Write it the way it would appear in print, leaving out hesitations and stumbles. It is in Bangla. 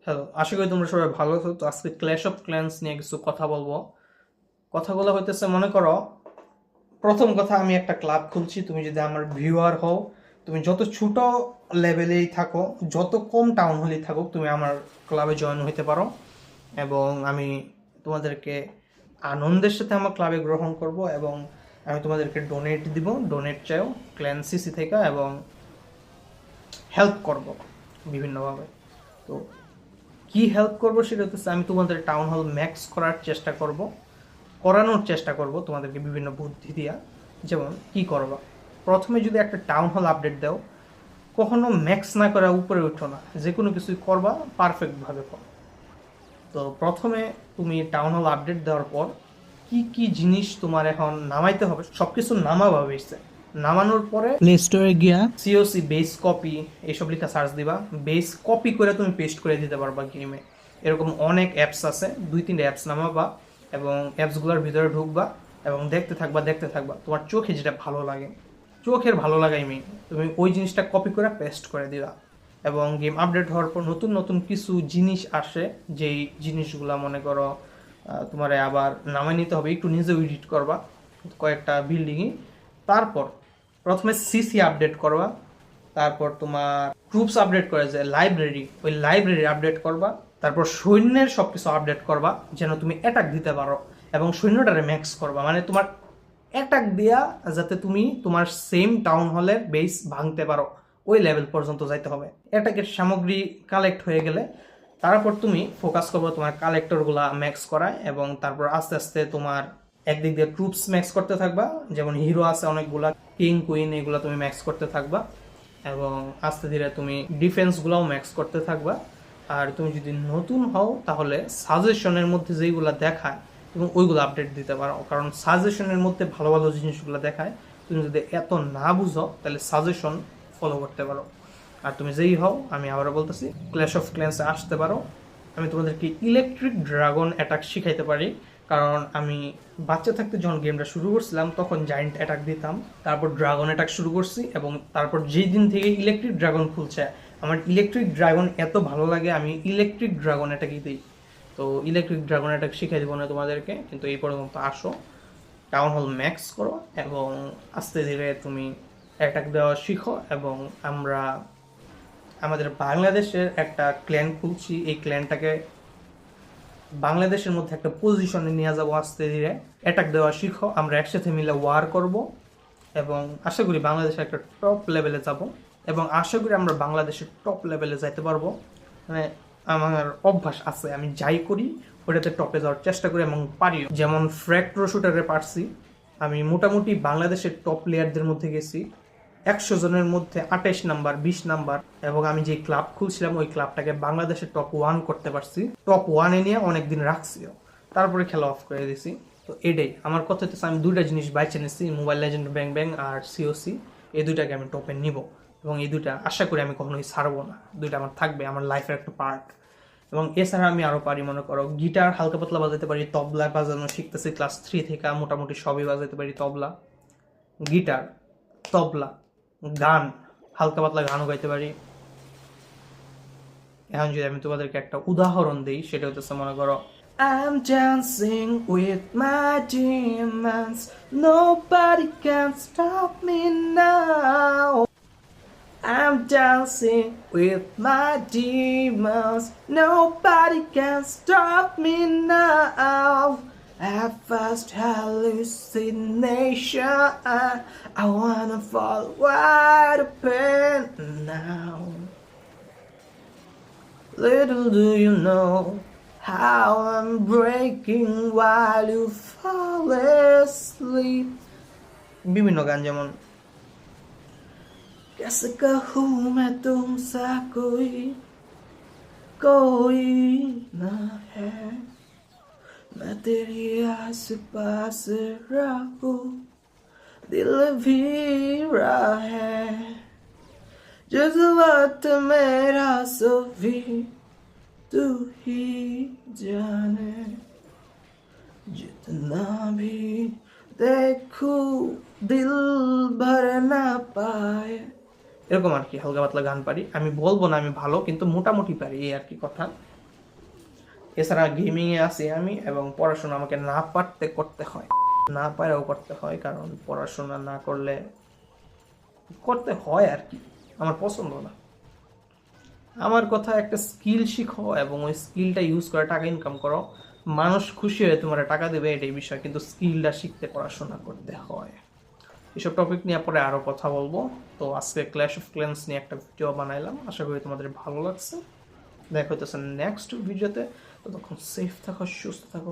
হ্যালো, আশা করি তোমরা সবাই ভালো আছো। তো আজকে ক্ল্যাশ অফ ক্ল্যান্স নিয়ে কিছু কথা বলবো। কথাগুলো হইতেছে, মনে করো প্রথম কথা, আমি একটা ক্লাব খুলছি। তুমি যদি আমার ভিউয়ার হও, তুমি যত ছোট লেভেলেই থাকো, যত কম টাউন হলেই থাকুক, তুমি আমার ক্লাবে জয়েন হইতে পারো। এবং আমি তোমাদেরকে আনন্দের সাথে আমার ক্লাবে গ্রহণ করব। এবং আমি তোমাদেরকে ডোনেট দিব, ডোনেট চাইও ক্ল্যান সিসি থেকে, এবং হেল্প করব বিভিন্নভাবে। তো কি হেল্প করব সেটা হচ্ছে, আমি তোমাদের টাউন হল ম্যাক্স করার চেষ্টা করব, করানোর চেষ্টা করব তোমাদেরকে বিভিন্ন বুদ্ধি দিয়া। যেমন কি করবা, প্রথমে যদি একটা টাউন হল আপডেট দাও, কখনো ম্যাক্স না করে উপরে উঠো না, যে কোনো কিছুই করবা পারফেক্টভাবে করো। তো প্রথমে তুমি টাউন হল আপডেট দেওয়ার পর কি কি জিনিস তোমার এখন নামাইতে হবে, সব কিছু নামাবা বেসে। নামানোর পরে প্লে স্টোরে গিয়া সিওসি বেস কপি এইসব লিখা সার্চ দিবা। বেস কপি করে তুমি পেস্ট করে দিতে পারবা গেমে। এরকম অনেক অ্যাপস আছে, 2-3 অ্যাপস নামাবা এবং অ্যাপসগুলোর ভিতরে ঢুকবা এবং দেখতে থাকবা দেখতে থাকবা, তোমার চোখে যেটা ভালো লাগে, চোখের ভালো লাগাই মেইন, তুমি ওই জিনিসটা কপি করে পেস্ট করে দিবা। এবং গেম আপডেট হওয়ার পর নতুন নতুন কিছু জিনিস আসে, যেই জিনিসগুলো মনে করো তোমার আবার নামায় নিতে হবে, একটু নিজেও এডিট করবা কয়েকটা বিল্ডিংই। তারপর প্রথমে সিসি আপডেট করবা, তারপর তোমার ট্রুপস আপডেট করে যে লাইব্রেরি, ওই লাইব্রেরি আপডেট করবা। তারপর সৈন্যের সব কিছু আপডেট করবা যেন তুমি অ্যাটাক দিতে পারো, এবং সৈন্যটারে ম্যাক্স করবা, মানে তোমার অ্যাটাক দিয়া যাতে তুমি তোমার সেম টাউন হলের বেস ভাঙতে পারো, ওই লেভেল পর্যন্ত যাইতে হবে। অ্যাটাকের সামগ্রী কালেক্ট হয়ে গেলে তারপর তুমি ফোকাস করবো তোমার কালেক্টরগুলা ম্যাক্স করায়, এবং তারপর আস্তে আস্তে তোমার একদিক দিয়ে ট্রুপস ম্যাক্স করতে থাকবা, যেমন হিরো আছে অনেকগুলা, কিং কুইন, এগুলো তুমি ম্যাক্স করতে থাকবা। এবং আস্তে ধীরে তুমি ডিফেন্সগুলোও ম্যাক্স করতে থাকবা। আর তুমি যদি নতুন হও তাহলে সাজেশনের মধ্যে যেইগুলো দেখায় তুমি ওইগুলো আপডেট দিতে পারো, কারণ সাজেশনের মধ্যে ভালো ভালো জিনিসগুলো দেখায়। তুমি যদি এত না বুঝো তাহলে সাজেশন ফলো করতে পারো। আর তুমি যেই হও, আমি আবারও বলতেছি, ক্ল্যাশ অফ ক্ল্যান্সে আসতে পারো। আমি তোমাদেরকে ইলেকট্রিক ড্রাগন অ্যাটাক শিখাইতে পারি, কারণ আমি বাচ্চা থাকতে যখন গেমটা শুরু করছিলাম তখন জায়েন্ট অ্যাটাক দিতাম, তারপর ড্রাগন অ্যাটাক শুরু করছি, এবং তারপর যেই দিন থেকে ইলেকট্রিক ড্রাগন খুলছে, আমার ইলেকট্রিক ড্রাগন এত ভালো লাগে, আমি ইলেকট্রিক ড্রাগন অ্যাটাকই দিই। তো ইলেকট্রিক ড্রাগন অ্যাটাক শিখাই দেবো না তোমাদেরকে, কিন্তু এই পর্যন্ত আসো, টাউন হল ম্যাক্স করো, এবং আস্তে ধীরে তুমি অ্যাটাক দেওয়া শিখো। এবং আমরা আমাদের বাংলাদেশের একটা ক্ল্যান খুলছি, এই ক্ল্যানটাকে বাংলাদেশের মধ্যে একটা পজিশনে নিয়ে যাবো আস্তে ধীরে। অ্যাটাক দেওয়া শিখো, আমরা একসাথে মিলে ওয়ার করব, এবং আশা করি বাংলাদেশে একটা টপ লেভেলে যাব, এবং আশা করি আমরা বাংলাদেশের টপ লেভেলে যাইতে পারবো। মানে আমার অভ্যাস আছে, আমি যাই করি ওটাতে টপে যাওয়ার চেষ্টা করি এবং পারিও। যেমন ফ্র্যাক প্রো শুটারে পারছি, আমি মোটামুটি বাংলাদেশের টপ প্লেয়ারদের মধ্যে গেছি, 100 জনের মধ্যে 28 নাম্বার, 20 নাম্বার। এবং আমি যে ক্লাব খুলছিলাম ওই ক্লাবটাকে বাংলাদেশের টপ 1 করতে পারছি, টপ 1-এ নিয়ে অনেকদিন রাখছিও, তারপরে খেলা অফ করে দিছি। তো এটাই আমার কথা হচ্ছে, আমি দুইটা জিনিস বাইছে নিচ্ছি, মোবাইল লেজেন্ড ব্যাং ব্যাং আর সিওসি, এই দুইটাকে আমি টপে নিব। এবং এই দুইটা আশা করি আমি কখনোই ছাড়বো না, দুইটা আমার থাকবে আমার লাইফের একটা পার্ট। এবং এছাড়া আমি আরও পারি, মনে করো গিটার হালকা পাতলা বাজাতে পারি, তবলা বাজানো শিখতেছি ক্লাস 3 থেকে, মোটামুটি সবই বাজাতে পারি, তবলা, গিটার, তবলা, গান, হালকা পাতলা গানও গাইতে পারি। এখন যদি আমি তোমাদেরকে একটা উদাহরণ দিই, সেটা হচ্ছে, মনে করো I'm dancing with my demons, nobody can stop me now. I'm dancing with my demons, nobody can stop me now. At first hallucination, I wanna fall wide open now. Little do you know how I'm breaking while you fall asleep. বিভিন্ন গান, যেমন कैसे कहूँ मैं तुमसे कोई ना है, मैं तेरी आस पास रहूं, दिल भी रहा है, जज्बात मेरा सभी तू ही जाने, जितना भी देखूं दिल भर ना पाए। এরকম আর কি, হালকা পাতলা গান পারি, আমি বলবো না আমি ভালো, কিন্তু মোটামুটি পারি, এই আর কি কথা। এছাড়া গেমিংয়ে আছি আমি, এবং পড়াশোনা আমাকে না পারতে করতে হয়, না পারেও করতে হয়, কারণ পড়াশোনা না করলে করতে হয় আর কি, আমার পছন্দ না। আমার কথা, একটা স্কিল শিখো এবং ওই স্কিলটা ইউজ করে টাকা ইনকাম করো, মানুষ খুশি হয়ে তোমার টাকা দেবে, এটাই বিষয়, কিন্তু স্কিলটা শিখতে পড়াশোনা করতে হয়। এসব টপিক নিয়ে পরে আরও কথা বলবো। তো আজকে ক্ল্যাশ অফ ক্ল্যান্স নিয়ে একটা ভিডিও বানাইলাম, আশা করি তোমাদের ভালো লাগছে। দেখা হইতেছে নেক্সট ভিডিওতে। ততক্ষণ সেফ থাকো, সুস্থ থাকো,